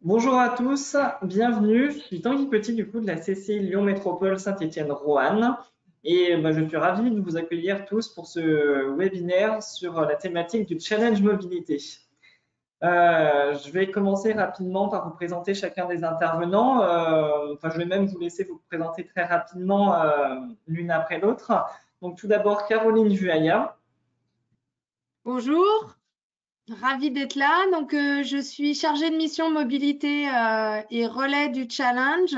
Bonjour à tous, bienvenue. Je suis Tanguy Petit du coup de la CCI Lyon Métropole Saint-Étienne-Roanne et je suis ravi de vous accueillir tous pour ce webinaire sur la thématique du challenge mobilité. Je vais commencer rapidement par vous présenter chacun des intervenants. Je vais même vous laisser vous présenter très rapidement l'une après l'autre. Donc tout d'abord Caroline Vuaya. Bonjour, ravie d'être là. Donc, je suis chargée de mission mobilité et relais du challenge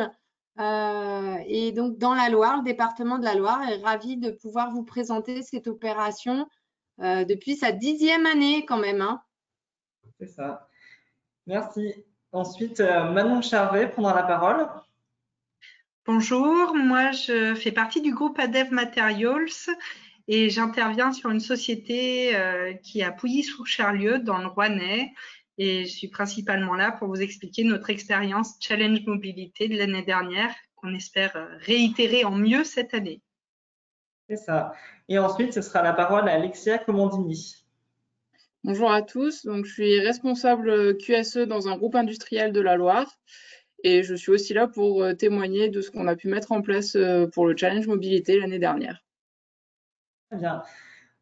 et donc dans la Loire, le département de la Loire, et ravie de pouvoir vous présenter cette opération depuis sa 10e année quand même. C'est ça. Merci. Ensuite, Manon Charvet prendra la parole. Bonjour, moi je fais partie du groupe ADEV Materials et j'interviens sur une société qui est à Pouilly-sous-Charlieu dans le Rouennais et je suis principalement là pour vous expliquer notre expérience Challenge Mobilité de l'année dernière qu'on espère réitérer en mieux cette année. C'est ça. Et ensuite, ce sera la parole à Alexia Comandini. Bonjour à tous, donc je suis responsable QSE dans un groupe industriel de la Loire et je suis aussi là pour témoigner de ce qu'on a pu mettre en place pour le challenge mobilité l'année dernière. Très bien.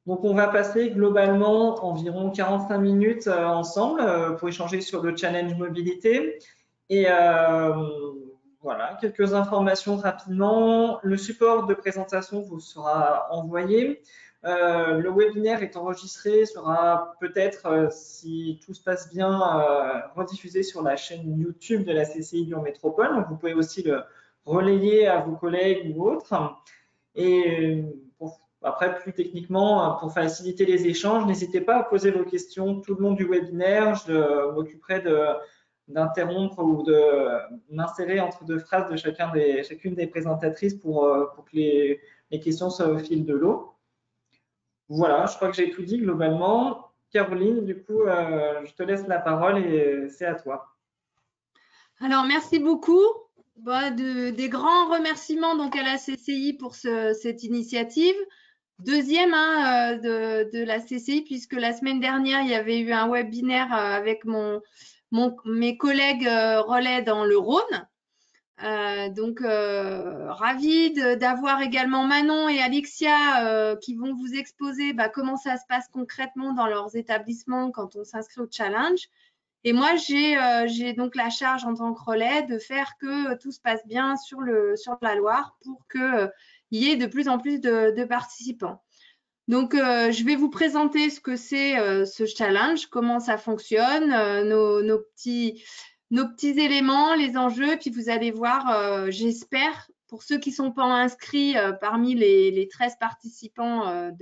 Donc, on va passer globalement environ 45 minutes ensemble pour échanger sur le challenge mobilité. Et voilà, quelques informations rapidement. Le support de présentation vous sera envoyé. Le webinaire est enregistré, sera peut-être, si tout se passe bien, rediffusé sur la chaîne YouTube de la CCI Lyon Métropole. Donc, vous pouvez aussi le relayer à vos collègues ou autres. Et après, plus techniquement, pour faciliter les échanges, n'hésitez pas à poser vos questions tout le long du webinaire. Je m'occuperai d'interrompre ou de m'insérer entre deux phrases de chacune des présentatrices pour que les questions soient au fil de l'eau. Voilà, je crois que j'ai tout dit globalement. Caroline, du coup, je te laisse la parole et c'est à toi. Alors, merci beaucoup. Des grands remerciements donc à la CCI pour cette initiative. Deuxième de la CCI, puisque la semaine dernière, il y avait eu un webinaire avec mes collègues relais dans le Rhône. Ravie d'avoir également Manon et Alexia qui vont vous exposer comment ça se passe concrètement dans leurs établissements quand on s'inscrit au challenge. Et moi, j'ai donc la charge en tant que relais de faire que tout se passe bien sur la Loire pour qu'il y ait de plus en plus de participants. Donc, je vais vous présenter ce que c'est ce challenge, comment ça fonctionne, nos petits éléments, les enjeux, puis vous allez voir, j'espère, pour ceux qui ne sont pas inscrits parmi les 13 participants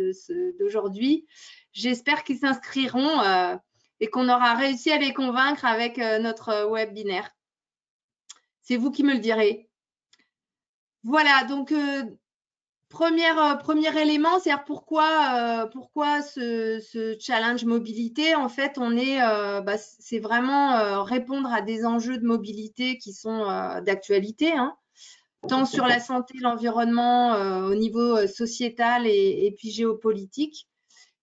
d'aujourd'hui, j'espère qu'ils s'inscriront et qu'on aura réussi à les convaincre avec notre webinaire. C'est vous qui me le direz. Voilà, donc premier élément, c'est pourquoi ce challenge mobilité. En fait, c'est vraiment répondre à des enjeux de mobilité qui sont d'actualité, tant sur la santé, l'environnement, au niveau sociétal et puis géopolitique.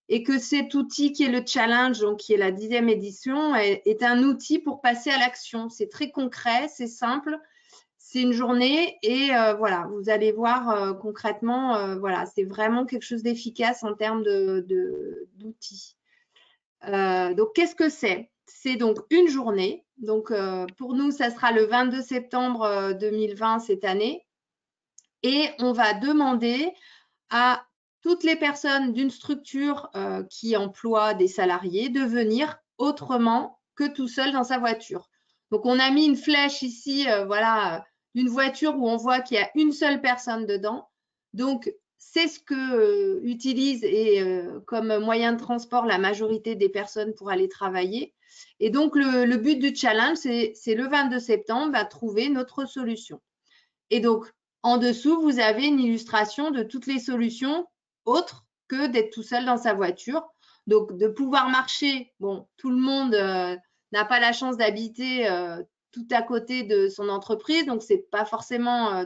Et que cet outil qui est le challenge, donc qui est la 10e édition, est un outil pour passer à l'action. C'est très concret, c'est simple. C'est une journée et voilà, vous allez voir concrètement, voilà, c'est vraiment quelque chose d'efficace en termes d'outils. Donc, qu'est-ce que c'est? C'est donc une journée. Donc, pour nous, ça sera le 22 septembre 2020 cette année. Et on va demander à toutes les personnes d'une structure qui emploie des salariés de venir autrement que tout seul dans sa voiture. Donc, on a mis une flèche ici, voilà, d'une voiture où on voit qu'il y a une seule personne dedans. Donc, c'est ce que utilise comme moyen de transport la majorité des personnes pour aller travailler. Et donc, le but du challenge, c'est le 22 septembre, trouver notre solution. Et donc, en dessous, vous avez une illustration de toutes les solutions autres que d'être tout seul dans sa voiture. Donc, de pouvoir marcher, bon, tout le monde n'a pas la chance d'habiter tout à côté de son entreprise, donc ce n'est pas forcément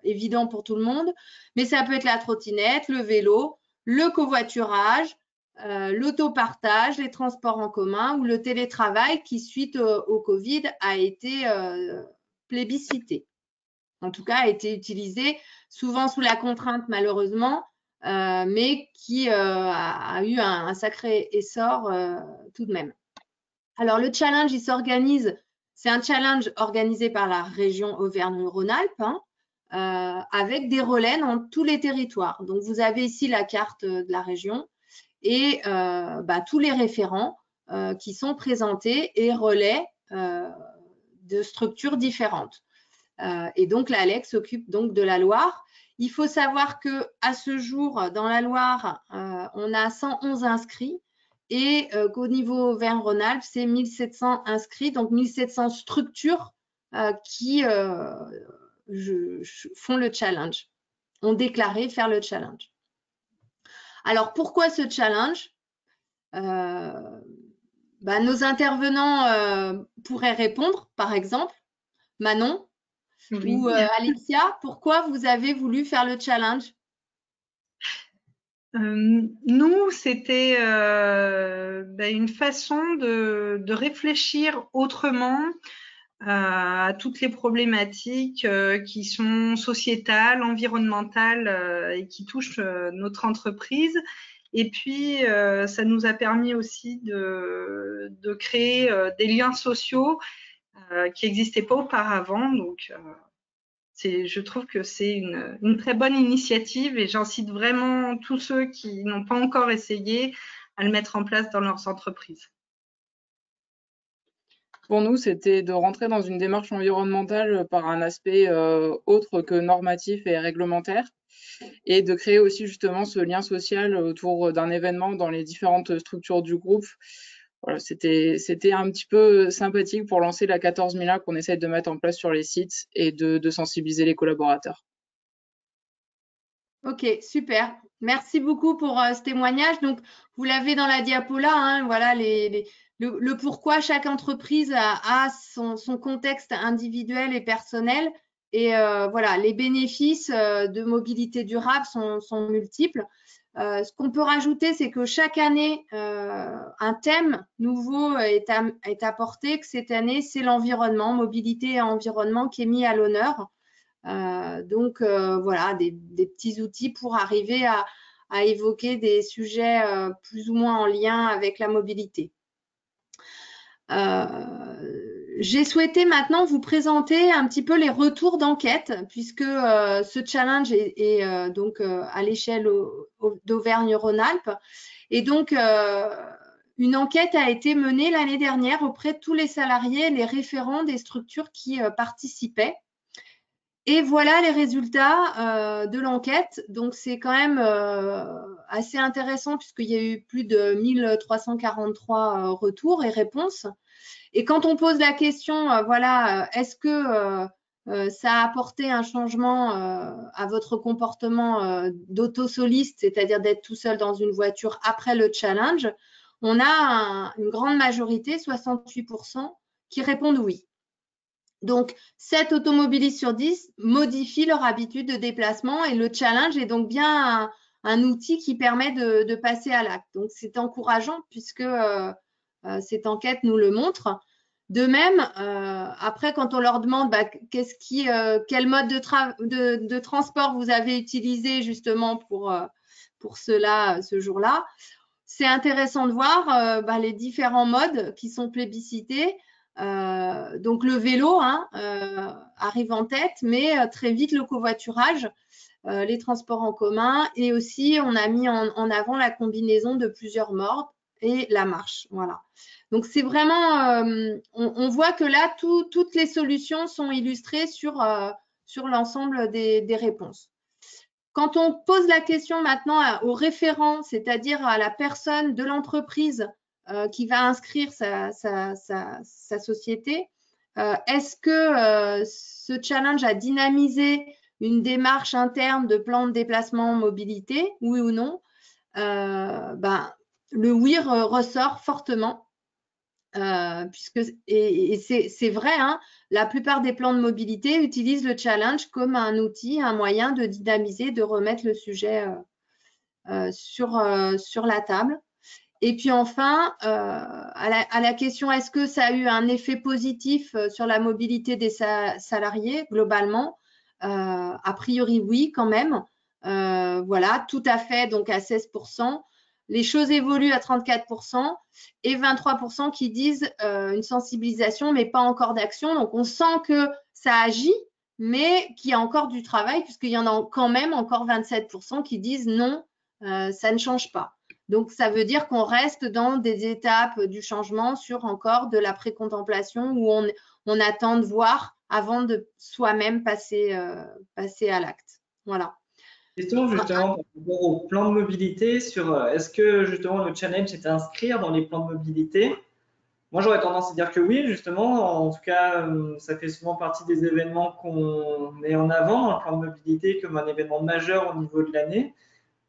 évident pour tout le monde, mais ça peut être la trottinette, le vélo, le covoiturage, l'autopartage, les transports en commun ou le télétravail qui, suite au Covid, a été plébiscité. En tout cas, a été utilisé souvent sous la contrainte, malheureusement, mais qui a eu un sacré essor tout de même. Alors, le challenge, il s'organise, c'est un challenge organisé par la région Auvergne-Rhône-Alpes, hein, avec des relais dans tous les territoires. Donc, vous avez ici la carte de la région et tous les référents qui sont présentés et relais de structures différentes. Et donc, l'ALEC s'occupe donc de la Loire. Il faut savoir qu'à ce jour, dans la Loire, on a 111 inscrits et qu'au niveau Auvergne-Rhône-Alpes, c'est 1700 inscrits, donc 1700 structures qui font le challenge, ont déclaré faire le challenge. Alors, pourquoi ce challenge? Nos intervenants pourraient répondre, par exemple. Manon? Oui. Ou Alexia, pourquoi vous avez voulu faire le challenge? Nous, c'était une façon de réfléchir autrement à toutes les problématiques qui sont sociétales, environnementales et qui touchent notre entreprise. Et puis, ça nous a permis aussi de créer des liens sociaux qui n'existaient pas auparavant. Donc, je trouve que c'est une très bonne initiative et j'incite vraiment tous ceux qui n'ont pas encore essayé à le mettre en place dans leurs entreprises. Pour nous, c'était de rentrer dans une démarche environnementale par un aspect autre que normatif et réglementaire et de créer aussi justement ce lien social autour d'un événement dans les différentes structures du groupe. Voilà, c'était un petit peu sympathique pour lancer la 14000A qu'on essaie de mettre en place sur les sites et de sensibiliser les collaborateurs. Ok, super. Merci beaucoup pour ce témoignage. Donc, vous l'avez dans la diapo là, hein, voilà le pourquoi chaque entreprise a son contexte individuel et personnel. Et voilà, les bénéfices de mobilité durable sont multiples. Ce qu'on peut rajouter, c'est que chaque année, un thème nouveau est apporté, que cette année, c'est l'environnement, mobilité et environnement qui est mis à l'honneur. Donc, voilà, des petits outils pour arriver à évoquer des sujets plus ou moins en lien avec la mobilité. J'ai souhaité maintenant vous présenter un petit peu les retours d'enquête, puisque ce challenge est donc à l'échelle d'Auvergne-Rhône-Alpes. Et donc, une enquête a été menée l'année dernière auprès de tous les salariés, les référents des structures qui participaient. Et voilà les résultats de l'enquête. Donc, c'est quand même assez intéressant puisqu'il y a eu plus de 1343 retours et réponses. Et quand on pose la question, est-ce que ça a apporté un changement à votre comportement d'autosoliste, c'est-à-dire d'être tout seul dans une voiture après le challenge, on a une grande majorité, 68%, qui répondent oui. Donc, 7 automobilistes sur 10 modifient leur habitude de déplacement et le challenge est donc bien un outil qui permet de passer à l'acte. Donc, c'est encourageant puisque cette enquête nous le montre. De même, après, quand on leur demande quel mode de transport vous avez utilisé justement pour cela, ce jour-là, c'est intéressant de voir les différents modes qui sont plébiscités. Donc, le vélo arrive en tête, mais très vite le covoiturage, les transports en commun et aussi on a mis en avant la combinaison de plusieurs modes et la marche. Voilà. Donc, c'est vraiment, on voit que là, toutes les solutions sont illustrées sur l'ensemble des réponses. Quand on pose la question maintenant au référent, c'est-à-dire à la personne de l'entreprise qui va inscrire sa société, est-ce que ce challenge a dynamisé une démarche interne de plan de déplacement mobilité, oui ou non? Le oui ressort fortement. Puisque c'est vrai, hein, la plupart des plans de mobilité utilisent le challenge comme un outil, un moyen de dynamiser, de remettre le sujet sur la table. Et puis enfin, à la question est-ce que ça a eu un effet positif sur la mobilité des salariés globalement, a priori oui quand même. Voilà, tout à fait, donc à 16%. Les choses évoluent à 34% et 23% qui disent une sensibilisation mais pas encore d'action. Donc on sent que ça agit, mais qu'il y a encore du travail puisqu'il y en a quand même encore 27% qui disent non, ça ne change pas. Donc ça veut dire qu'on reste dans des étapes du changement sur encore de la précontemplation où on attend de voir avant de soi-même passer à l'acte. Voilà. Question justement par rapport au plan de mobilité sur est-ce que justement le challenge est à inscrire dans les plans de mobilité? Moi, j'aurais tendance à dire que oui, justement. En tout cas, ça fait souvent partie des événements qu'on met en avant dans le plan de mobilité comme un événement majeur au niveau de l'année.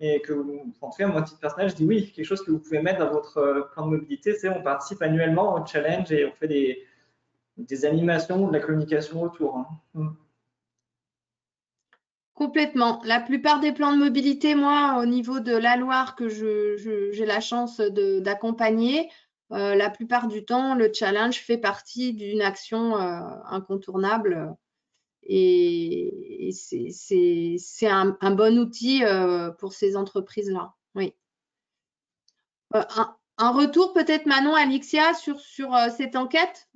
Et que, en tout cas, moi, à titre personnel, je dis oui, quelque chose que vous pouvez mettre dans votre plan de mobilité, c'est on participe annuellement au challenge et on fait des animations ou de la communication autour. Hein. Complètement. La plupart des plans de mobilité, moi, au niveau de la Loire que j'ai la chance d'accompagner, la plupart du temps, le challenge fait partie d'une action incontournable et c'est un bon outil pour ces entreprises-là. Oui. Un retour peut-être, Manon, Alixia, sur cette enquête?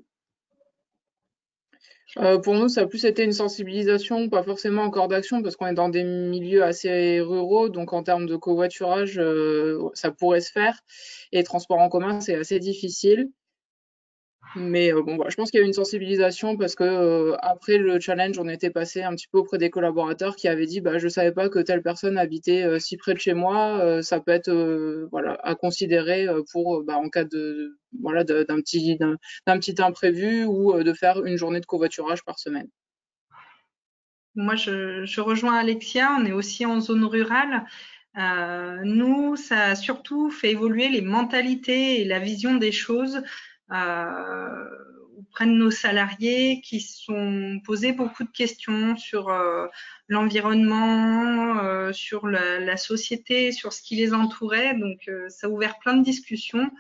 Pour nous, ça a plus été une sensibilisation, pas forcément encore d'action, parce qu'on est dans des milieux assez ruraux, donc en termes de covoiturage, ça pourrait se faire. Et transport en commun, c'est assez difficile. Mais bon, voilà, je pense qu'il y a eu une sensibilisation parce que après le challenge, on était passé un petit peu auprès des collaborateurs qui avaient dit, bah, je savais pas que telle personne habitait si près de chez moi, ça peut être voilà, à considérer pour bah, en cas de voilà d'un petit imprévu ou de faire une journée de covoiturage par semaine. Moi, je rejoins Alexia, on est aussi en zone rurale. Nous, ça a surtout fait évoluer les mentalités et la vision des choses auprès de nos salariés qui sont posés beaucoup de questions sur l'environnement, sur la société, sur ce qui les entourait. Donc, ça a ouvert plein de discussions.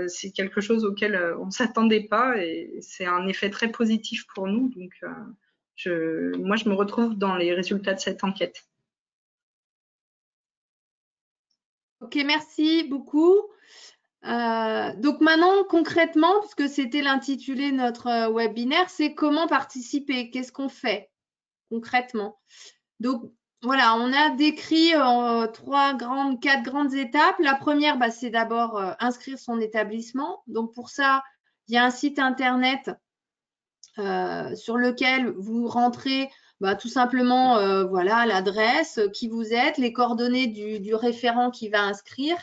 C'est quelque chose auquel on ne s'attendait pas et c'est un effet très positif pour nous. Donc, moi, je me retrouve dans les résultats de cette enquête. Ok, merci beaucoup. Donc maintenant, concrètement, puisque c'était l'intitulé de notre webinaire, c'est comment participer, qu'est-ce qu'on fait concrètement. Donc voilà, on a décrit quatre grandes étapes. La première, bah, c'est d'abord inscrire son établissement. Donc pour ça, il y a un site internet sur lequel vous rentrez bah, tout simplement voilà, l'adresse, qui vous êtes, les coordonnées du référent qui va inscrire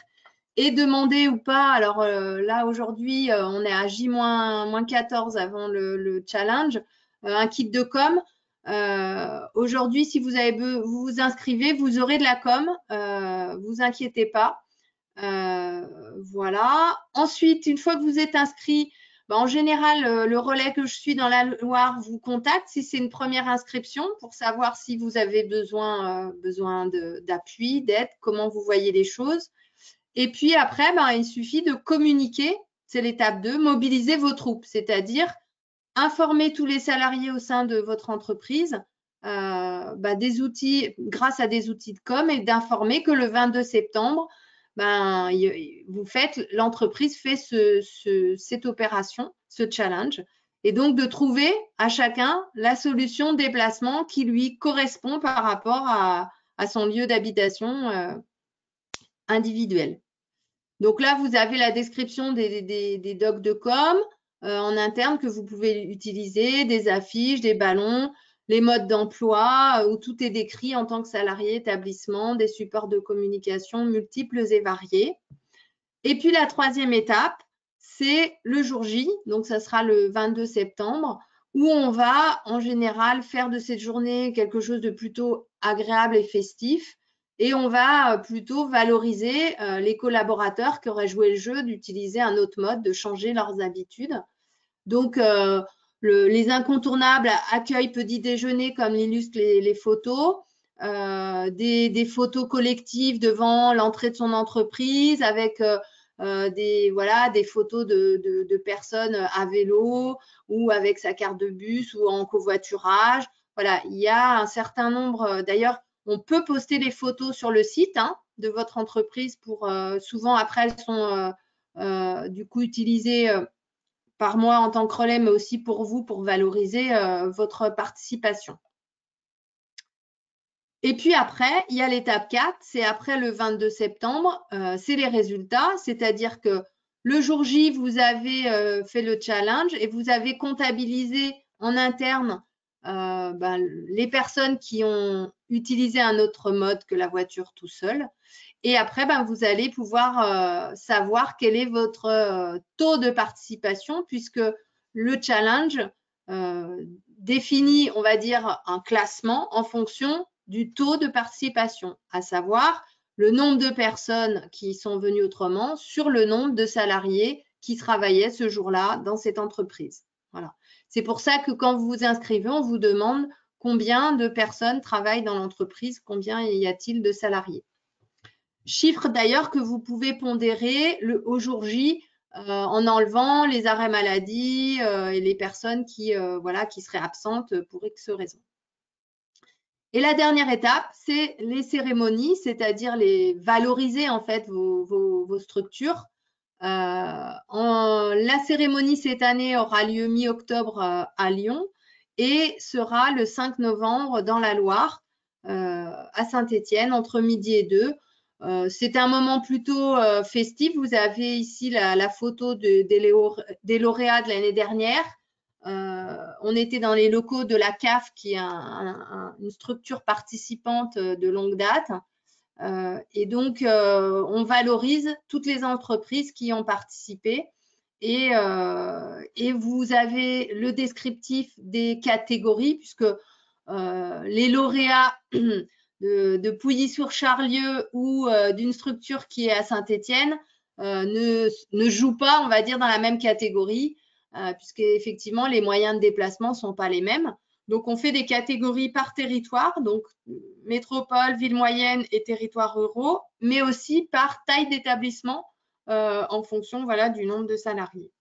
et demander ou pas. Alors là, aujourd'hui, on est à J-14 avant le challenge, un kit de com. Aujourd'hui, si vous vous inscrivez, vous aurez de la com, vous inquiétez pas. Voilà. Ensuite, une fois que vous êtes inscrit, en général, le relais que je suis dans la Loire vous contacte si c'est une première inscription pour savoir si vous avez besoin d'appui, d'aide, comment vous voyez les choses. Et puis après, il suffit de communiquer, c'est l'étape 2, mobiliser vos troupes, c'est-à-dire informer tous les salariés au sein de votre entreprise des outils, grâce à des outils de com et d'informer que le 22 septembre, l'entreprise fait cette opération, ce challenge, et donc de trouver à chacun la solution de déplacement qui lui correspond par rapport à son lieu d'habitation individuel. Donc là, vous avez la description des docs de com en interne que vous pouvez utiliser, des affiches, des ballons, les modes d'emploi où tout est décrit en tant que salarié établissement, des supports de communication multiples et variés. Et puis la troisième étape, c'est le jour J, donc ça sera le 22 septembre, où on va en général faire de cette journée quelque chose de plutôt agréable et festif. Et on va plutôt valoriser les collaborateurs qui auraient joué le jeu d'utiliser un autre mode, de changer leurs habitudes. Donc, les incontournables, accueil, petit déjeuner, comme l'illustrent les photos, des photos collectives devant l'entrée de son entreprise avec des photos de personnes à vélo ou avec sa carte de bus ou en covoiturage. Voilà, il y a un certain nombre. D'ailleurs, on peut poster les photos sur le site de votre entreprise pour souvent après elles sont du coup utilisées par moi en tant que relais, mais aussi pour vous pour valoriser votre participation. Et puis après, il y a l'étape 4, c'est après le 22 septembre, c'est les résultats, c'est-à-dire que le jour J, vous avez fait le challenge et vous avez comptabilisé en interne les personnes qui ont utilisé un autre mode que la voiture tout seul. Et après, vous allez pouvoir savoir quel est votre taux de participation puisque le challenge définit, on va dire, un classement en fonction du taux de participation, à savoir le nombre de personnes qui sont venues autrement sur le nombre de salariés qui travaillaient ce jour-là dans cette entreprise. Voilà. C'est pour ça que quand vous vous inscrivez, on vous demande combien de personnes travaillent dans l'entreprise, combien y a-t-il de salariés. Chiffre d'ailleurs que vous pouvez pondérer au jour J en enlevant les arrêts maladie et les personnes qui seraient absentes pour X raisons. Et la dernière étape, c'est les cérémonies, c'est-à-dire les valoriser en fait vos structures. La cérémonie cette année aura lieu mi-octobre à Lyon et sera le 5 novembre dans la Loire, à Saint-Étienne, entre midi et 2. C'est un moment plutôt festif. Vous avez ici la photo des lauréats de l'année dernière. On était dans les locaux de la CAF, qui est une structure participante de longue date. Et donc, on valorise toutes les entreprises qui ont participé. Et vous avez le descriptif des catégories, puisque les lauréats de Pouilly-sur-Charlieu ou d'une structure qui est à Saint-Étienne ne jouent pas, on va dire, dans la même catégorie, puisque effectivement les moyens de déplacement ne sont pas les mêmes. Donc, on fait des catégories par territoire, donc métropole, ville moyenne et territoires ruraux, mais aussi par taille d'établissement en fonction du nombre de salariés.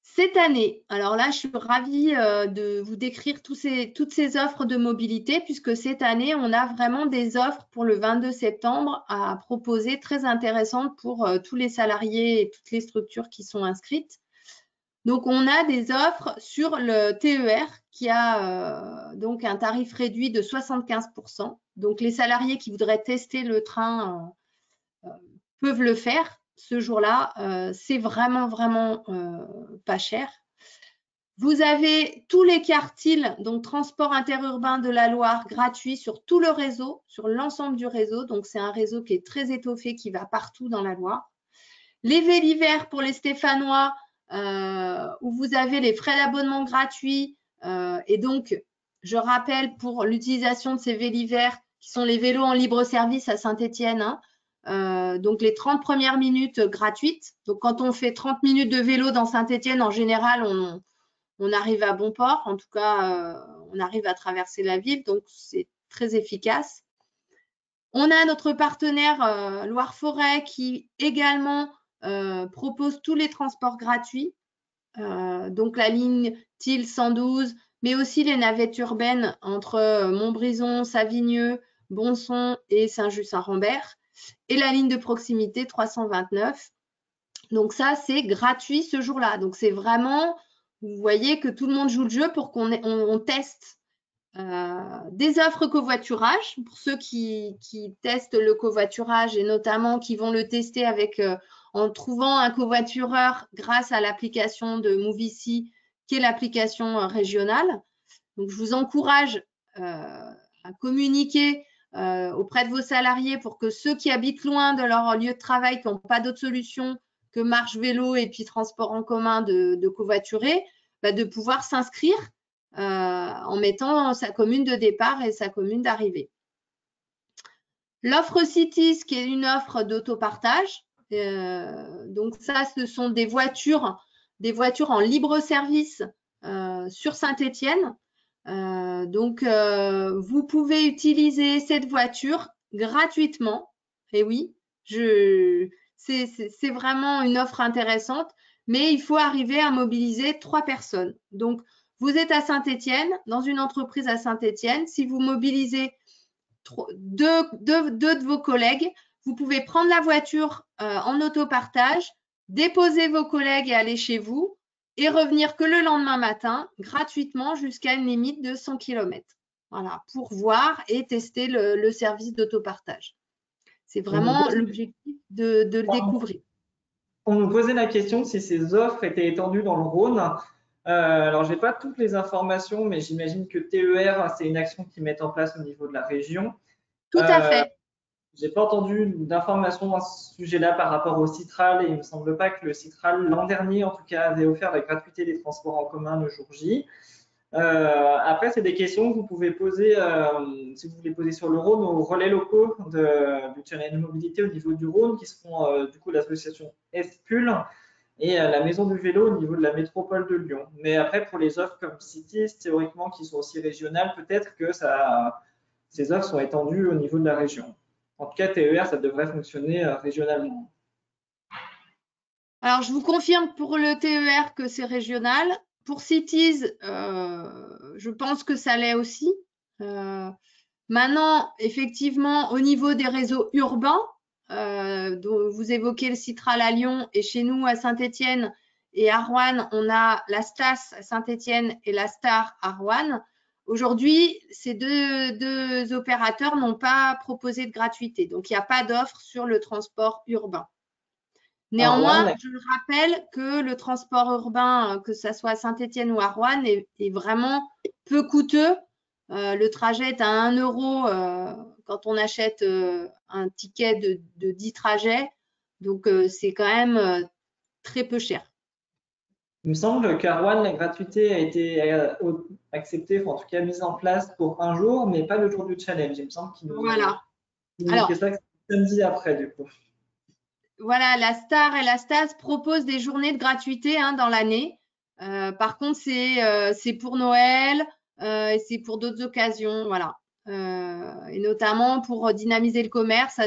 Cette année, alors là, je suis ravie de vous décrire toutes ces offres de mobilité, puisque cette année, on a vraiment des offres pour le 22 septembre à proposer très intéressantes pour tous les salariés et toutes les structures qui sont inscrites. Donc, on a des offres sur le TER qui a donc un tarif réduit de 75%. Donc, les salariés qui voudraient tester le train peuvent le faire. Ce jour-là, c'est vraiment pas cher. Vous avez tous les quartiles, donc transport interurbain de la Loire, gratuits sur tout le réseau, sur l'ensemble du réseau. Donc, c'est un réseau qui est très étoffé, qui va partout dans la Loire. Les Vélivert pour les Stéphanois, où vous avez les frais d'abonnement gratuits. Et donc, je rappelle pour l'utilisation de ces Vélivert, qui sont les vélos en libre service à Saint-Étienne, donc les 30 premières minutes gratuites. Donc, quand on fait 30 minutes de vélo dans Saint-Étienne, en général, on arrive à bon port. En tout cas, on arrive à traverser la ville. Donc, c'est très efficace. On a notre partenaire Loire-Forêt qui également propose tous les transports gratuits. Donc, la ligne TIL 112, mais aussi les navettes urbaines entre Montbrison, Savigneux, Bonson et Saint-Just-Saint-Rambert. Et la ligne de proximité 329. Donc ça, c'est gratuit ce jour-là. Donc c'est vraiment, vous voyez que tout le monde joue le jeu pour qu'on teste des offres covoiturage. Pour ceux qui testent le covoiturage et notamment qui vont le tester en trouvant un covoitureur grâce à l'application de Movici, qui est l'application régionale. Donc je vous encourage à communiquer auprès de vos salariés pour que ceux qui habitent loin de leur lieu de travail, qui n'ont pas d'autre solution que marche, vélo et puis transport en commun de covoiturer, de pouvoir s'inscrire en mettant sa commune de départ et sa commune d'arrivée. L'offre Cities, qui est une offre d'autopartage. Donc ça, ce sont des voitures en libre service sur Saint-Étienne. Donc, vous pouvez utiliser cette voiture gratuitement, et oui, C'est vraiment une offre intéressante, mais il faut arriver à mobiliser 3 personnes. Donc, vous êtes à Saint-Étienne, dans une entreprise à Saint-Étienne. Si vous mobilisez deux de vos collègues, vous pouvez prendre la voiture en autopartage, déposer vos collègues et aller chez vous et revenir que le lendemain matin gratuitement jusqu'à une limite de 100 km. Voilà, pour voir et tester le service d'autopartage. C'est vraiment l'objectif de le découvrir. On nous posait la question si ces offres étaient étendues dans le Rhône. Alors, je n'ai pas toutes les informations, mais j'imagine que TER, c'est une action qu'ils mettent en place au niveau de la région. Tout à fait. Je n'ai pas entendu d'informations à ce sujet-là par rapport au Citral, et il ne me semble pas que le Citral, l'an dernier en tout cas, avait offert la gratuité des transports en commun le jour J. Après, c'est des questions que vous pouvez poser, si vous voulez poser sur le Rhône, aux relais locaux du Challenge Mobilité au niveau du Rhône, qui seront du coup l'association ESPUL et la Maison du Vélo au niveau de la métropole de Lyon. Mais après, pour les offres comme Cities, théoriquement, qui sont aussi régionales, peut-être que ces offres sont étendues au niveau de la région. En tout cas, TER, ça devrait fonctionner régionalement. Alors, je vous confirme pour le TER que c'est régional. Pour Cities, je pense que ça l'est aussi. Maintenant, effectivement, au niveau des réseaux urbains, dont vous évoquez le Citral à Lyon et chez nous à Saint-Étienne et à Roanne, on a la STAS à Saint-Étienne et la STAR à Roanne. Aujourd'hui, ces deux opérateurs n'ont pas proposé de gratuité, donc il n'y a pas d'offre sur le transport urbain. Néanmoins, je rappelle que le transport urbain, que ce soit à Saint-Étienne ou à Roanne, est vraiment peu coûteux. Le trajet est à 1 € quand on achète un ticket de 10 trajets. Donc, c'est quand même très peu cher. Il me semble qu'à Roanne, la gratuité a été acceptée, enfin, en tout cas mise en place pour un jour, mais pas le jour du challenge. Il me semble qu'ils nous ont fait ça samedi après, du coup. Voilà, la STAR et la STAS proposent des journées de gratuité dans l'année. Par contre, c'est pour Noël et c'est pour d'autres occasions, voilà. Et notamment pour dynamiser le commerce,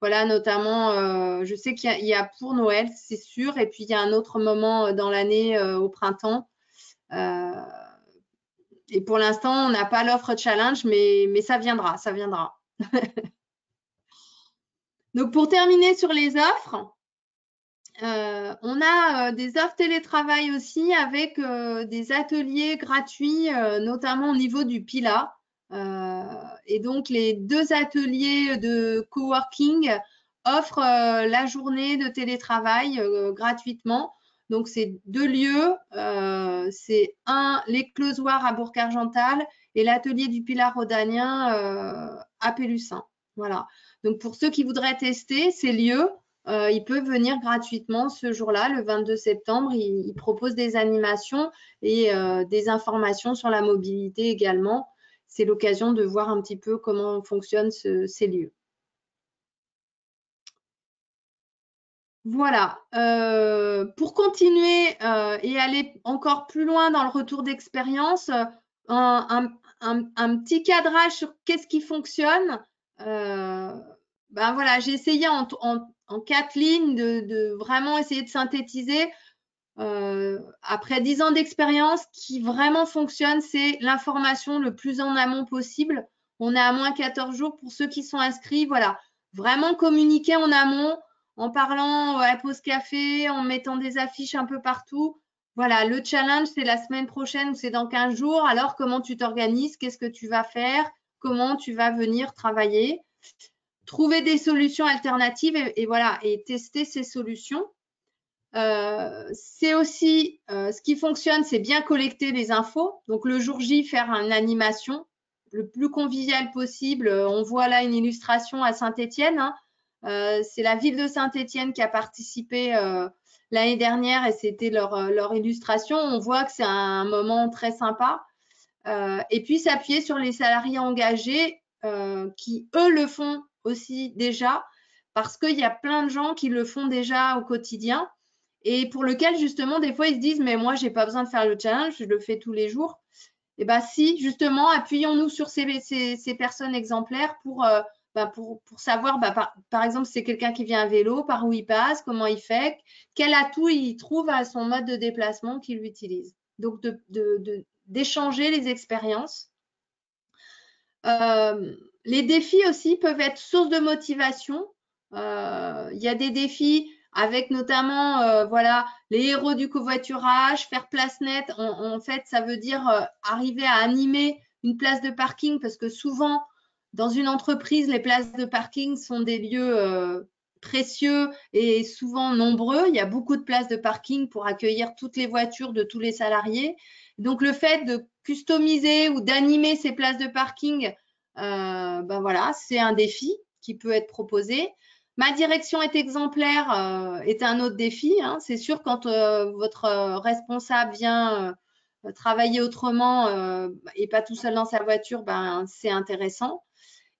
voilà, notamment, je sais qu'il y a pour Noël, c'est sûr, et puis il y a un autre moment dans l'année au printemps. Et pour l'instant, on n'a pas l'offre challenge, mais ça viendra, ça viendra. Donc, pour terminer sur les offres, on a des offres télétravail aussi avec des ateliers gratuits, notamment au niveau du PILA. Et donc, les 2 ateliers de coworking offrent la journée de télétravail gratuitement. Donc, c'est 2 lieux. C'est l'éclosoir à Bourg-Argental et l'atelier du Pilat rhodanien à Pélussin. Voilà. Donc, pour ceux qui voudraient tester ces lieux, ils peuvent venir gratuitement ce jour-là, le 22 septembre. Ils proposent des animations et des informations sur la mobilité également. C'est l'occasion de voir un petit peu comment fonctionnent ces lieux. Voilà. Pour continuer et aller encore plus loin dans le retour d'expérience, un petit cadrage sur qu'est-ce qui fonctionne. Ben voilà, j'ai essayé en 4 lignes de vraiment essayer de synthétiser. Après 10 ans d'expérience, qui vraiment fonctionne, c'est l'information le plus en amont possible. On est à moins 14 jours pour ceux qui sont inscrits. Voilà, vraiment communiquer en amont, en parlant à la pause café, en mettant des affiches un peu partout. Voilà, le challenge, c'est la semaine prochaine ou c'est dans 15 jours. Alors, comment tu t'organises? Qu'est-ce que tu vas faire? Comment tu vas venir travailler? Trouver des solutions alternatives et voilà, et tester ces solutions. C'est aussi ce qui fonctionne, c'est bien collecter les infos. Donc, le jour J, faire une animation le plus convivial possible. On voit là une illustration à Saint-Étienne. C'est la ville de Saint-Étienne qui a participé l'année dernière et c'était leur illustration. On voit que c'est un moment très sympa. Et puis, s'appuyer sur les salariés engagés qui, eux, le font aussi déjà parce qu'il y a plein de gens qui le font déjà au quotidien et pour lequel, justement, des fois, ils se disent « mais moi, je n'ai pas besoin de faire le challenge, je le fais tous les jours ». Et bien, si, justement, appuyons-nous sur ces personnes exemplaires pour pour savoir, par exemple, si c'est quelqu'un qui vient à vélo, par où il passe, comment il fait, quel atout il trouve à son mode de déplacement qu'il utilise. Donc, d'échanger les expériences. Les défis aussi peuvent être source de motivation. Il y a des défis avec notamment voilà, les héros du covoiturage, faire place nette. En fait, ça veut dire arriver à animer une place de parking parce que souvent, dans une entreprise, les places de parking sont des lieux précieux et souvent nombreux. Il y a beaucoup de places de parking pour accueillir toutes les voitures de tous les salariés. Donc, le fait de customiser ou d'animer ces places de parking, voilà, c'est un défi qui peut être proposé. Ma direction est exemplaire est un autre défi. Hein. C'est sûr, quand votre responsable vient travailler autrement et pas tout seul dans sa voiture, c'est intéressant.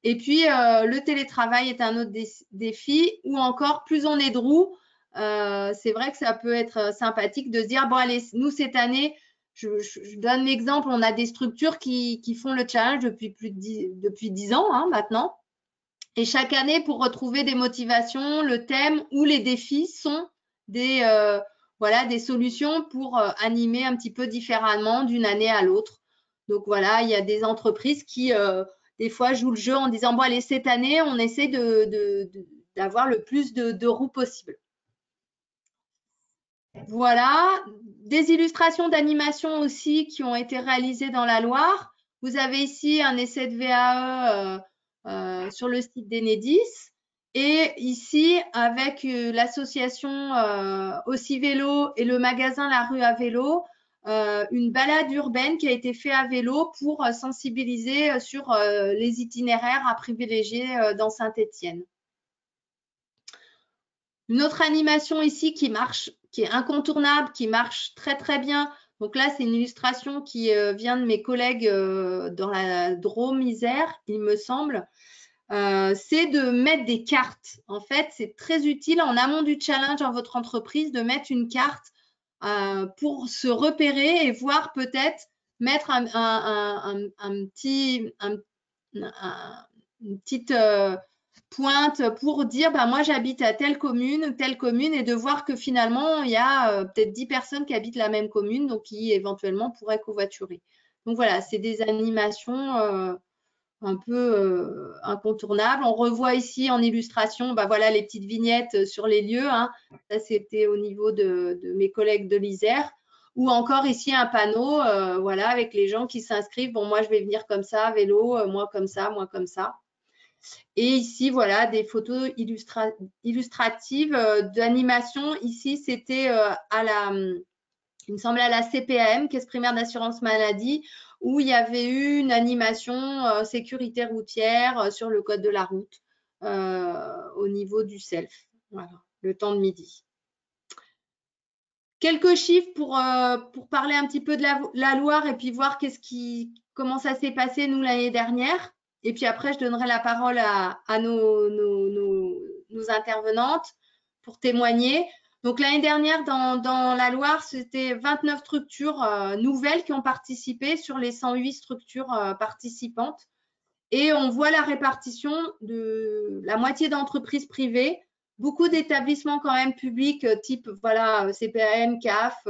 Et puis, le télétravail est un autre défi, ou encore, plus on est de roues, c'est vrai que ça peut être sympathique de se dire, bon, allez, nous, cette année, je donne l'exemple, on a des structures qui font le challenge depuis 10 ans hein, maintenant. Et chaque année, pour retrouver des motivations, le thème ou les défis sont des solutions pour animer un petit peu différemment d'une année à l'autre. Donc voilà, il y a des entreprises qui des fois jouent le jeu en disant bon allez, cette année on essaie d'avoir le plus de roues possible. Voilà, des illustrations d'animation aussi qui ont été réalisées dans la Loire. Vous avez ici un essai de VAE sur le site d'Enedis. Et ici, avec l'association Aussi Vélo et le magasin La Rue à Vélo, une balade urbaine qui a été faite à vélo pour sensibiliser sur les itinéraires à privilégier dans Saint-Étienne. Une autre animation ici qui marche, qui est incontournable, qui marche très très bien. Donc là, c'est une illustration qui vient de mes collègues dans la Drôme-Isère, il me semble. C'est de mettre des cartes. En fait, c'est très utile en amont du challenge dans votre entreprise de mettre une carte pour se repérer et voir peut-être mettre une petite pointe pour dire moi j'habite à telle commune et de voir que finalement il y a peut-être 10 personnes qui habitent la même commune donc qui éventuellement pourraient covoiturer. Donc voilà, c'est des animations un peu incontournables. On revoit ici en illustration voilà les petites vignettes sur les lieux. Hein. Ça, c'était au niveau de mes collègues de l'Isère. Ou encore ici un panneau voilà, avec les gens qui s'inscrivent. Bon, moi, je vais venir comme ça, vélo, moi comme ça, moi comme ça. Et ici, voilà, des photos illustratives d'animation. Ici, c'était il me semble à la CPAM, Caisse primaire d'assurance maladie, où il y avait eu une animation sécurité routière sur le code de la route au niveau du self. Voilà, le temps de midi. Quelques chiffres pour parler un petit peu de la Loire et puis voir comment ça s'est passé nous l'année dernière. Et puis après, je donnerai la parole à nos intervenantes pour témoigner. Donc l'année dernière, dans la Loire, c'était 29 structures nouvelles qui ont participé sur les 108 structures participantes. Et on voit la répartition de la moitié d'entreprises privées, beaucoup d'établissements quand même publics, type voilà, CPAM, CAF,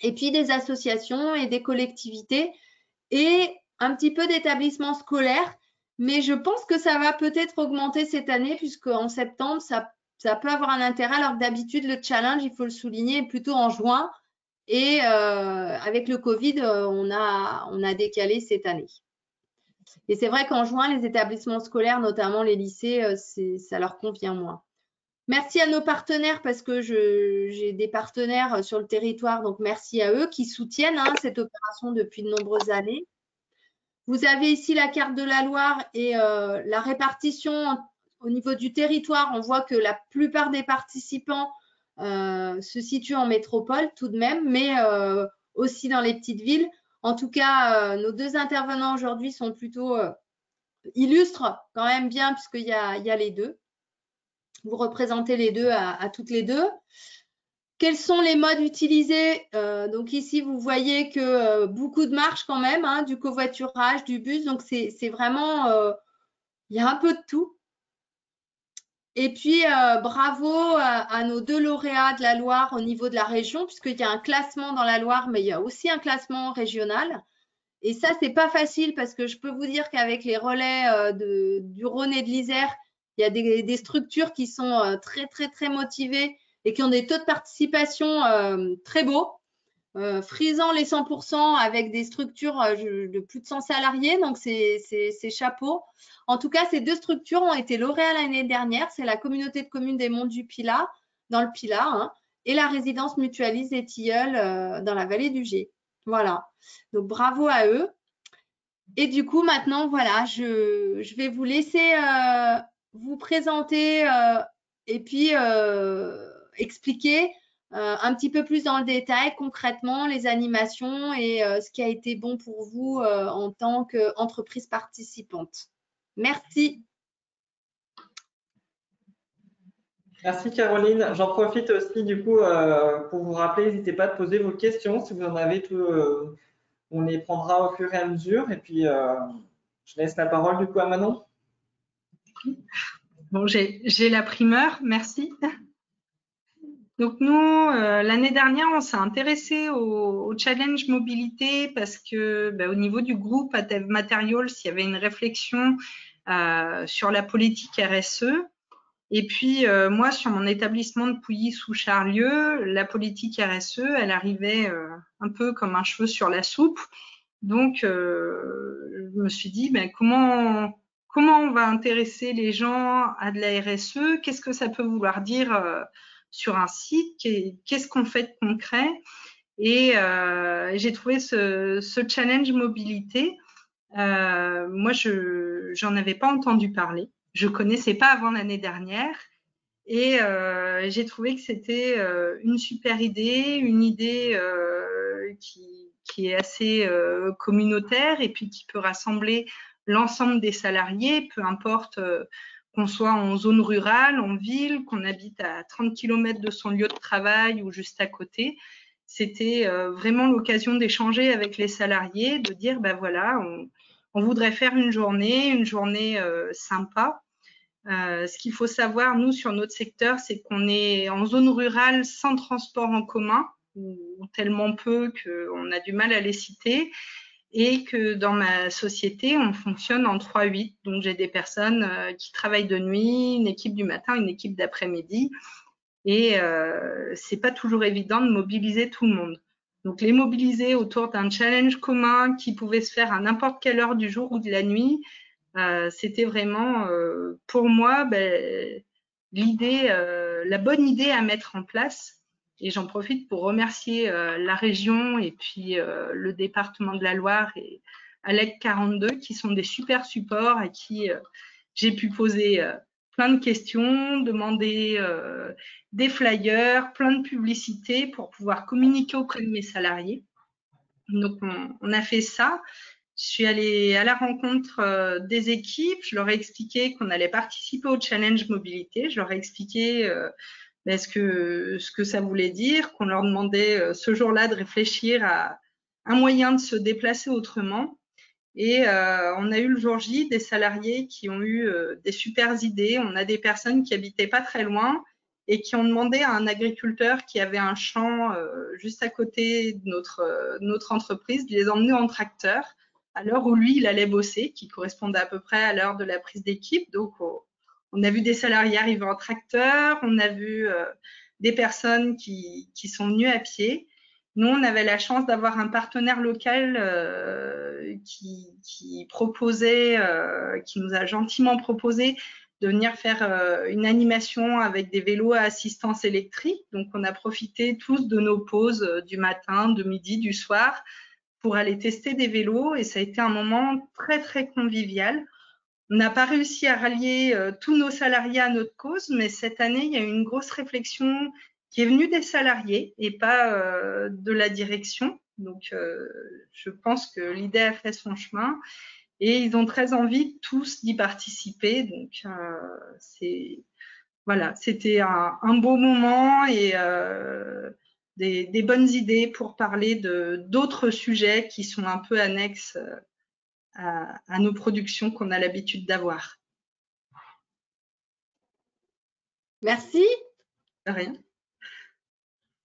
et puis des associations et des collectivités, et un petit peu d'établissements scolaires. Mais je pense que ça va peut-être augmenter cette année, puisqu'en septembre, ça peut avoir un intérêt, alors que d'habitude, le challenge, il faut le souligner, est plutôt en juin. Et avec le Covid, on a décalé cette année. Et c'est vrai qu'en juin, les établissements scolaires, notamment les lycées, ça leur convient moins. Merci à nos partenaires parce que j'ai des partenaires sur le territoire, donc merci à eux qui soutiennent cette opération depuis de nombreuses années. Vous avez ici la carte de la Loire et la répartition au niveau du territoire. On voit que la plupart des participants se situent en métropole tout de même, mais aussi dans les petites villes. En tout cas, nos deux intervenants aujourd'hui sont plutôt illustrent quand même bien puisqu'il y a les deux. Vous représentez les deux à toutes les deux. Quels sont les modes utilisés? Donc ici, vous voyez que beaucoup de marches quand même, du covoiturage, du bus. Donc c'est vraiment Il y a un peu de tout. Et puis, bravo à nos 2 lauréats de la Loire au niveau de la région, puisqu'il y a un classement dans la Loire, mais il y a aussi un classement régional. Et ça, c'est pas facile parce que je peux vous dire qu'avec les relais du Rhône et de l'Isère, il y a des structures qui sont très, très, très motivées et qui ont des taux de participation très beaux, frisant les 100% avec des structures de plus de 100 salariés. Donc, c'est chapeau. En tout cas, ces 2 structures ont été lauréats l'année dernière. C'est la communauté de communes des Monts du Pilat, dans le Pilat, hein, et la résidence mutualiste des Tilleuls dans la vallée du Gé. Voilà. Donc, bravo à eux. Et du coup, maintenant, voilà, je vais vous laisser vous présenter et puis expliquer un petit peu plus dans le détail, concrètement, les animations et ce qui a été bon pour vous en tant qu'entreprise participante. Merci. Merci Caroline. J'en profite aussi du coup pour vous rappeler, n'hésitez pas à poser vos questions si vous en avez tout. On les prendra au fur et à mesure. Et puis, je laisse la parole du coup à Manon. Bon, j'ai la primeur, merci. Donc nous, l'année dernière, on s'est intéressé au challenge mobilité parce que au niveau du groupe Adev Materials, il y avait une réflexion sur la politique RSE. Et puis, moi, sur mon établissement de Pouilly sous Charlieu, la politique RSE, elle arrivait un peu comme un cheveu sur la soupe. Donc, je me suis dit, comment on va intéresser les gens à de la RSE? Qu'est-ce que ça peut vouloir dire sur un site? Qu'est-ce qu'on fait de concret? Et j'ai trouvé ce challenge mobilité. Moi, j'en avais pas entendu parler. Je connaissais pas avant l'année dernière. Et j'ai trouvé que c'était une super idée, une idée qui est assez communautaire et puis qui peut rassembler l'ensemble des salariés, peu importe qu'on soit en zone rurale, en ville, qu'on habite à 30 km de son lieu de travail ou juste à côté. C'était vraiment l'occasion d'échanger avec les salariés, de dire, voilà, on voudrait faire une journée sympa. Ce qu'il faut savoir, nous, sur notre secteur, c'est qu'on est en zone rurale sans transport en commun, ou tellement peu qu'on a du mal à les citer, et que dans ma société, on fonctionne en 3-8. Donc, j'ai des personnes qui travaillent de nuit, une équipe du matin, une équipe d'après-midi, et c'est pas toujours évident de mobiliser tout le monde. Donc, les mobiliser autour d'un challenge commun qui pouvait se faire à n'importe quelle heure du jour ou de la nuit, c'était vraiment pour moi l'idée, la bonne idée à mettre en place. Et j'en profite pour remercier la région et puis le département de la Loire et ALEC 42 qui sont des super supports à qui j'ai pu poser plein de questions, demander des flyers, plein de publicités pour pouvoir communiquer auprès de mes salariés. Donc on a fait ça. Je suis allée à la rencontre des équipes, je leur ai expliqué qu'on allait participer au challenge mobilité, je leur ai expliqué ce que ça voulait dire, qu'on leur demandait ce jour-là de réfléchir à un moyen de se déplacer autrement. Et on a eu le jour J des salariés qui ont eu des super idées. On a des personnes qui habitaient pas très loin et qui ont demandé à un agriculteur qui avait un champ juste à côté de notre entreprise de les emmener en tracteur à l'heure où lui, il allait bosser, qui correspondait à peu près à l'heure de la prise d'équipe. Donc, on a vu des salariés arriver en tracteur, on a vu des personnes qui sont venues à pied. Nous, on avait la chance d'avoir un partenaire local qui proposait, qui nous a gentiment proposé de venir faire une animation avec des vélos à assistance électrique. Donc, on a profité tous de nos pauses du matin, de midi, du soir pour aller tester des vélos et ça a été un moment très, très convivial. On n'a pas réussi à rallier tous nos salariés à notre cause, mais cette année, il y a eu une grosse réflexion qui est venue des salariés et pas de la direction. Donc, je pense que l'idée a fait son chemin et ils ont très envie tous d'y participer. Donc, voilà, c'était un beau moment et des bonnes idées pour parler d'autres sujets qui sont un peu annexes à nos productions qu'on a l'habitude d'avoir. Merci. De rien.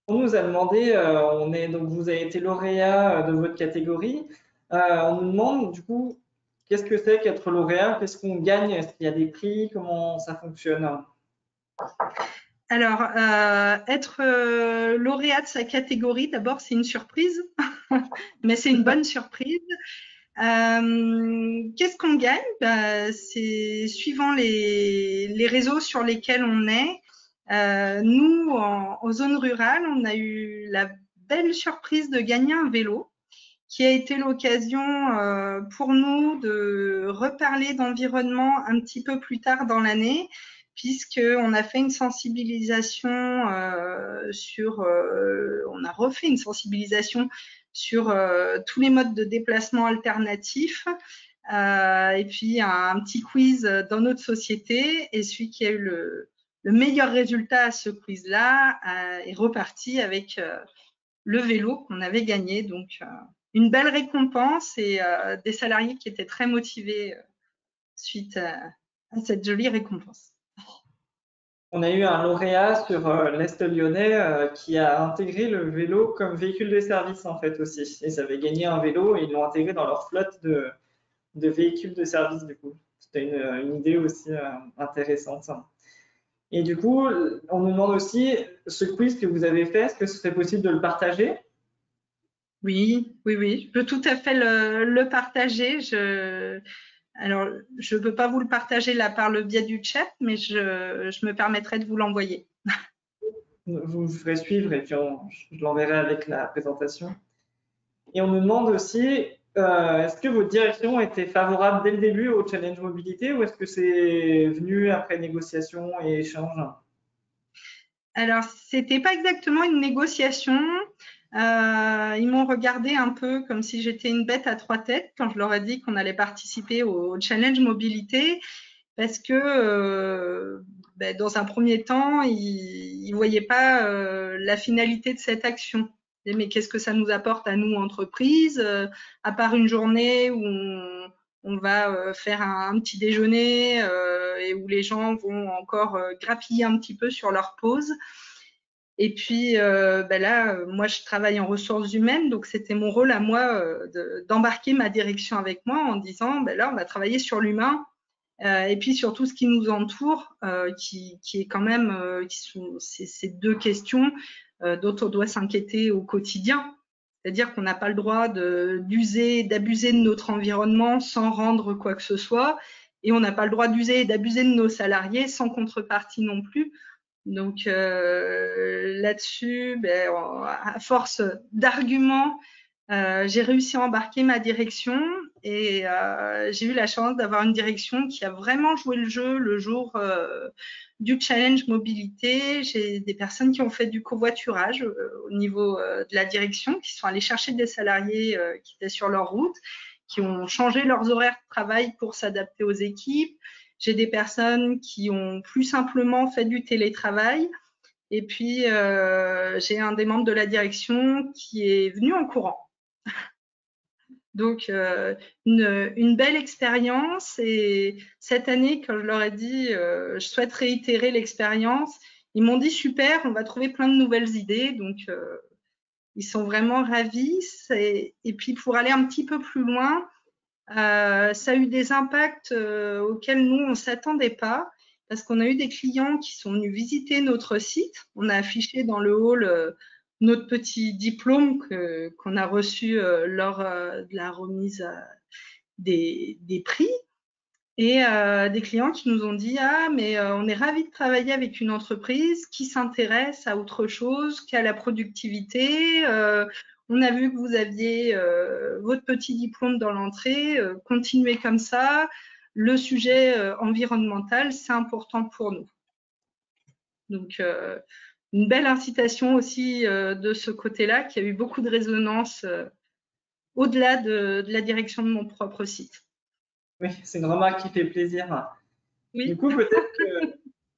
On nous a demandé, donc vous avez été lauréat de votre catégorie. On nous demande du coup, qu'est-ce que c'est qu'être lauréat? Qu'est-ce qu'on gagne? Est-ce qu'il y a des prix? Comment ça fonctionne? Alors, être lauréat de sa catégorie, d'abord, c'est une surprise, mais c'est une bonne surprise. Qu'est-ce qu'on gagne? C'est suivant les réseaux sur lesquels on est. Nous, en zone rurale, on a eu la belle surprise de gagner un vélo, qui a été l'occasion pour nous de reparler d'environnement un petit peu plus tard dans l'année, puisqu'on a fait une sensibilisation on a refait une sensibilisation sur tous les modes de déplacement alternatifs, et puis un petit quiz dans notre société, et celui qui a eu le meilleur résultat à ce quiz-là est reparti avec le vélo qu'on avait gagné. Donc, une belle récompense et des salariés qui étaient très motivés suite à cette jolie récompense. On a eu un lauréat sur l'Est lyonnais qui a intégré le vélo comme véhicule de service en fait aussi. Et ça avait gagné un vélo et ils l'ont intégré dans leur flotte de véhicules de service du coup. C'était une idée aussi intéressante. Et du coup, on nous demande aussi, ce quiz que vous avez fait, est-ce que ce serait possible de le partager? Oui, je peux tout à fait le partager. Alors, je ne peux pas vous le partager là par le biais du chat, mais je me permettrai de vous l'envoyer. Vous me ferez suivre et puis je l'enverrai avec la présentation. Et on nous demande aussi, est-ce que votre direction était favorable dès le début au challenge mobilité ou est-ce que c'est venu après négociation et échange? Alors, c'était pas exactement une négociation. Ils m'ont regardé un peu comme si j'étais une bête à trois têtes quand je leur ai dit qu'on allait participer au challenge mobilité, parce que dans un premier temps, ils voyaient pas la finalité de cette action. Mais qu'est-ce que ça nous apporte à nous, entreprises, à part une journée où on va faire un petit déjeuner et où les gens vont encore grappiller un petit peu sur leur pause. Et puis là, moi, je travaille en ressources humaines, donc c'était mon rôle à moi d'embarquer ma direction avec moi en disant, là, on va travailler sur l'humain et puis sur tout ce qui nous entoure, qui est quand même, qui sont ces deux questions dont on doit s'inquiéter au quotidien. C'est-à-dire qu'on n'a pas le droit d'user, d'abuser de notre environnement sans rendre quoi que ce soit, et on n'a pas le droit d'user et d'abuser de nos salariés sans contrepartie non plus. Donc là-dessus, à force d'arguments, j'ai réussi à embarquer ma direction et j'ai eu la chance d'avoir une direction qui a vraiment joué le jeu le jour du challenge mobilité. J'ai des personnes qui ont fait du covoiturage au niveau de la direction, qui sont allées chercher des salariés qui étaient sur leur route, qui ont changé leurs horaires de travail pour s'adapter aux équipes. J'ai des personnes qui ont plus simplement fait du télétravail. Et puis, j'ai un des membres de la direction qui est venu en courant. Donc, une belle expérience. Et cette année, quand je leur ai dit, je souhaite réitérer l'expérience, ils m'ont dit super, on va trouver plein de nouvelles idées. Donc, ils sont vraiment ravis. Et puis, pour aller un petit peu plus loin, ça a eu des impacts auxquels nous, on ne s'attendait pas, parce qu'on a eu des clients qui sont venus visiter notre site. On a affiché dans le hall notre petit diplôme qu'on a reçu lors de la remise des prix. Et des clients qui nous ont dit « Ah, mais on est ravis de travailler avec une entreprise qui s'intéresse à autre chose qu'à la productivité. On a vu que vous aviez votre petit diplôme dans l'entrée. Continuez comme ça. Le sujet environnemental, c'est important pour nous. » Donc, une belle incitation aussi de ce côté-là qui a eu beaucoup de résonance au-delà de la direction de mon propre site. Oui, c'est une remarque qui fait plaisir. Oui. Du coup, peut-être que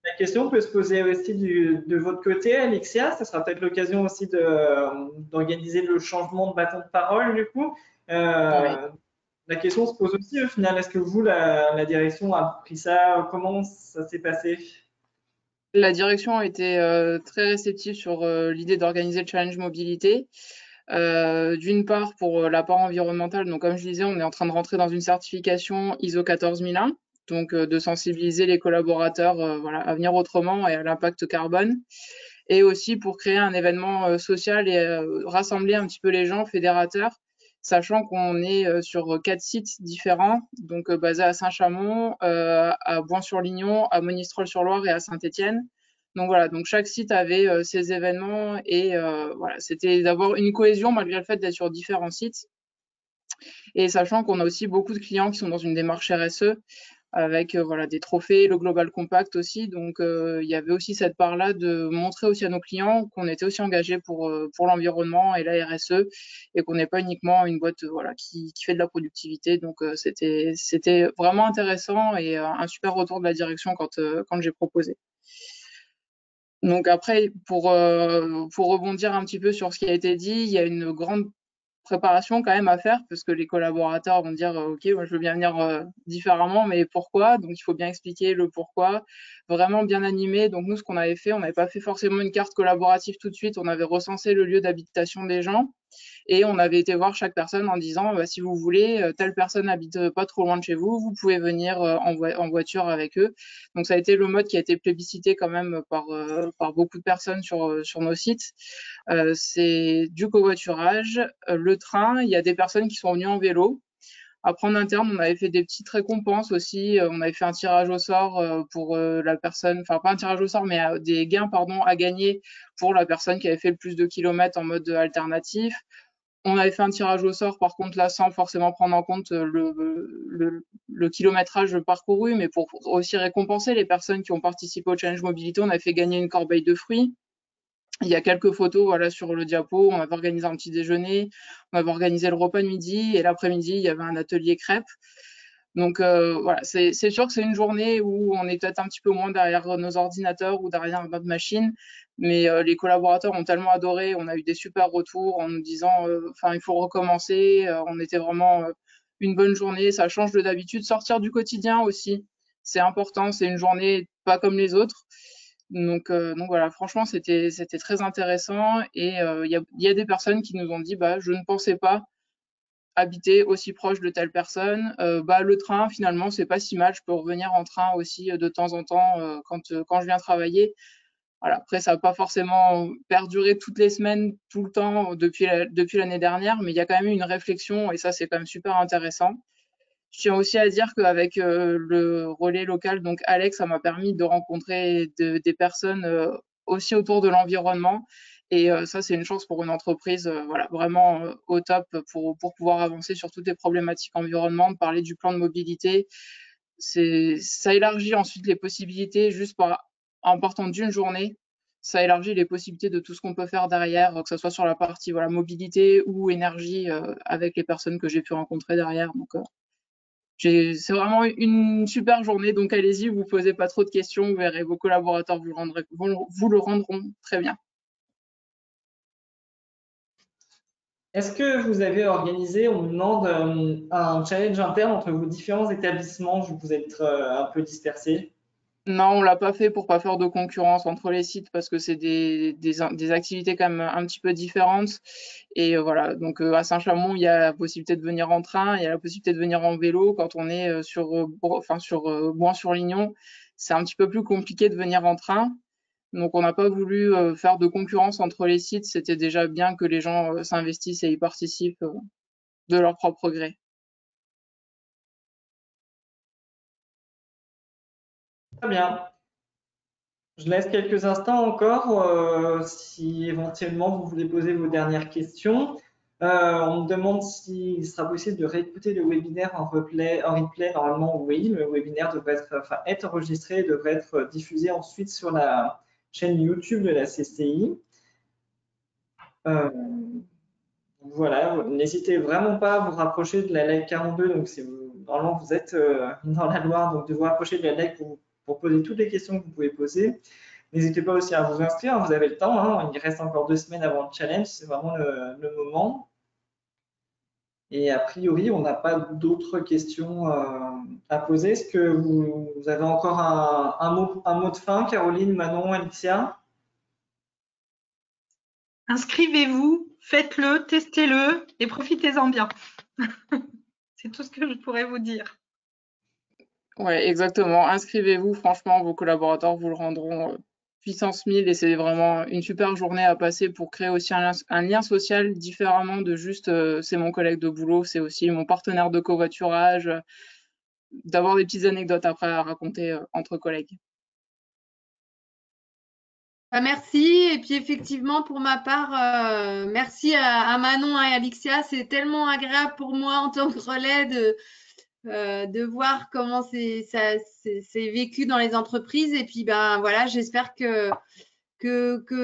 la question peut se poser aussi de votre côté, Alexia. Ça sera peut-être l'occasion aussi d'organiser le changement de bâton de parole, du coup. La question se pose aussi au final, est-ce que vous, la direction, a pris ça? Comment ça s'est passé? La direction a été très réceptive sur l'idée d'organiser le challenge mobilité. D'une part, pour l'apport environnemental, donc comme je disais, on est en train de rentrer dans une certification ISO 14001, donc de sensibiliser les collaborateurs voilà, à venir autrement et à l'impact carbone. Et aussi pour créer un événement social et rassembler un petit peu les gens fédérateurs, sachant qu'on est sur 4 sites différents, donc basés à Saint-Chamond, à Boin-sur-Lignon, à Monistrol-sur-Loire et à Saint-Étienne. Donc voilà, donc chaque site avait ses événements et voilà, c'était d'avoir une cohésion malgré le fait d'être sur différents sites. Et sachant qu'on a aussi beaucoup de clients qui sont dans une démarche RSE, avec voilà, des trophées, le Global Compact aussi. Donc, il y avait aussi cette part-là de montrer aussi à nos clients qu'on était aussi engagé pour l'environnement et la RSE et qu'on n'est pas uniquement une boîte voilà, qui fait de la productivité. Donc, c'était vraiment intéressant et un super retour de la direction quand j'ai proposé. Donc après, pour rebondir un petit peu sur ce qui a été dit, il y a une grande préparation quand même à faire parce que les collaborateurs vont dire ok, moi je veux bien venir différemment, mais pourquoi? Donc il faut bien expliquer le pourquoi, vraiment bien animer. Donc nous, ce qu'on avait fait, on n'avait pas fait forcément une carte collaborative tout de suite, on avait recensé le lieu d'habitation des gens et on avait été voir chaque personne en disant bah, si vous voulez, telle personne habite pas trop loin de chez vous, vous pouvez venir en voiture avec eux. Donc ça a été le mode qui a été plébiscité quand même par beaucoup de personnes sur nos sites. C'est du covoiturage, le train, il y a des personnes qui sont venues en vélo. Après, en interne, on avait fait des petites récompenses aussi. On avait fait un tirage au sort pour la personne, enfin pas un tirage au sort, mais des gains pardon, à gagner pour la personne qui avait fait le plus de kilomètres en mode alternatif. On avait fait un tirage au sort, par contre, là, sans forcément prendre en compte le kilométrage parcouru, mais pour aussi récompenser les personnes qui ont participé au Challenge Mobilité, on avait fait gagner une corbeille de fruits. Il y a quelques photos voilà, sur le diapo. On avait organisé un petit déjeuner, on avait organisé le repas de midi, et l'après-midi, il y avait un atelier crêpes. Donc voilà, c'est sûr que c'est une journée où on est peut-être un petit peu moins derrière nos ordinateurs ou derrière notre machine, mais les collaborateurs ont tellement adoré, on a eu des super retours en nous disant enfin il faut recommencer, on était vraiment une bonne journée, ça change de d'habitude, sortir du quotidien aussi, c'est important, c'est une journée pas comme les autres. Donc voilà, franchement c'était très intéressant et il y a des personnes qui nous ont dit bah je ne pensais pas habiter aussi proche de telle personne. Bah, le train, finalement, c'est pas si mal. Je peux revenir en train aussi de temps en temps quand je viens travailler. Voilà. Après, ça n'a pas forcément perduré toutes les semaines, tout le temps depuis l'année dernière, mais il y a quand même eu une réflexion et ça, c'est quand même super intéressant. Je tiens aussi à dire qu'avec le relais local, donc Alex, ça m'a permis de rencontrer des personnes aussi autour de l'environnement. Et ça, c'est une chance pour une entreprise voilà, vraiment au top pour pouvoir avancer sur toutes les problématiques environnement, parler du plan de mobilité. Ça élargit ensuite les possibilités juste en partant d'une journée. Ça élargit les possibilités de tout ce qu'on peut faire derrière, que ce soit sur la partie voilà, mobilité ou énergie avec les personnes que j'ai pu rencontrer derrière. Donc, c'est vraiment une super journée, donc allez-y, vous posez pas trop de questions, vous verrez, vos collaborateurs vous le rendront très bien. Est-ce que vous avez organisé, on me demande, un challenge interne entre vos différents établissements, vu que vous êtes un peu dispersés? Non, on l'a pas fait pour pas faire de concurrence entre les sites parce que c'est des activités quand même un petit peu différentes. Et voilà, donc à Saint-Chamond, il y a la possibilité de venir en train, il y a la possibilité de venir en vélo. Quand on est sur Boin-sur-Lignon, c'est un petit peu plus compliqué de venir en train. Donc on n'a pas voulu faire de concurrence entre les sites. C'était déjà bien que les gens s'investissent et y participent de leur propre gré. Très bien. Je laisse quelques instants encore si éventuellement vous voulez poser vos dernières questions. On me demande s'il sera possible de réécouter le webinaire en replay. Normalement, oui, le webinaire devrait être enregistré et devrait être diffusé ensuite sur la chaîne YouTube de la CCI. Voilà, n'hésitez vraiment pas à vous rapprocher de la LEC 42. Donc, normalement, vous êtes dans la Loire, donc de vous rapprocher de la LEC pour poser toutes les questions que vous pouvez poser. N'hésitez pas aussi à vous inscrire, vous avez le temps, hein, il reste encore 2 semaines avant le challenge, c'est vraiment le moment. Et a priori, on n'a pas d'autres questions à poser. Est-ce que vous avez encore un mot de fin, Caroline, Manon, Alexia? Inscrivez-vous, faites-le, testez-le et profitez-en bien. C'est tout ce que je pourrais vous dire. Ouais, exactement. Inscrivez-vous, franchement, vos collaborateurs vous le rendront puissance 1000 et c'est vraiment une super journée à passer pour créer aussi un lien social différemment de juste c'est mon collègue de boulot, c'est aussi mon partenaire de covoiturage, d'avoir des petites anecdotes après à raconter entre collègues. Merci. Et puis effectivement, pour ma part, merci à Manon et à Alexia. C'est tellement agréable pour moi en tant que relais de voir comment c'est vécu dans les entreprises. Et puis ben voilà, j'espère que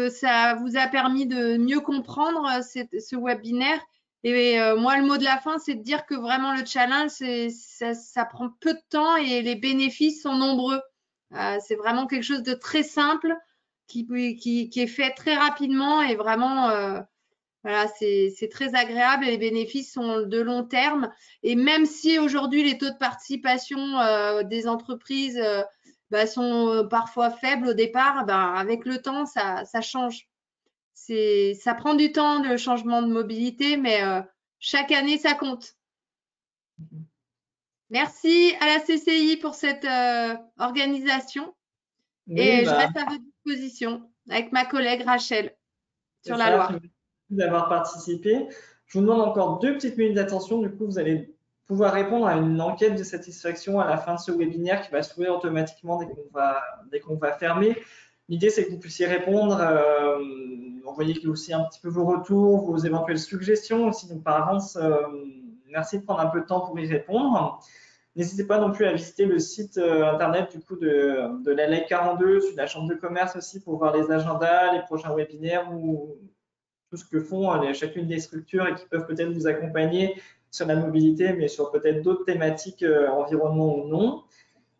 ça vous a permis de mieux comprendre ce webinaire. Et moi, le mot de la fin, c'est de dire que vraiment le challenge, ça prend peu de temps et les bénéfices sont nombreux. C'est vraiment quelque chose de très simple qui est fait très rapidement et vraiment, voilà, c'est très agréable et les bénéfices sont de long terme. Et même si aujourd'hui les taux de participation des entreprises sont parfois faibles au départ, avec le temps, ça change. Ça prend du temps, le changement de mobilité, mais chaque année, ça compte. Merci à la CCI pour cette organisation. Oui, Et je reste à votre disposition avec ma collègue Rachel sur la Loire. Merci d'avoir participé. Je vous demande encore 2 petites minutes d'attention. Du coup, vous allez pouvoir répondre à une enquête de satisfaction à la fin de ce webinaire qui va s'ouvrir automatiquement dès qu'on va fermer. L'idée, c'est que vous puissiez répondre, envoyer aussi un petit peu vos retours, vos éventuelles suggestions aussi. Donc, par avance, merci de prendre un peu de temps pour y répondre. N'hésitez pas non plus à visiter le site internet du coup de la LEC 42, de la Chambre de commerce aussi pour voir les agendas, les prochains webinaires ou tout ce que font chacune des structures et qui peuvent peut-être vous accompagner sur la mobilité, mais sur peut-être d'autres thématiques, environnement ou non.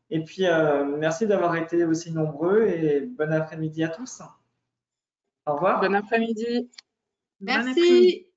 Et puis, merci d'avoir été aussi nombreux et bon après-midi à tous. Au revoir. Bon après-midi. Merci.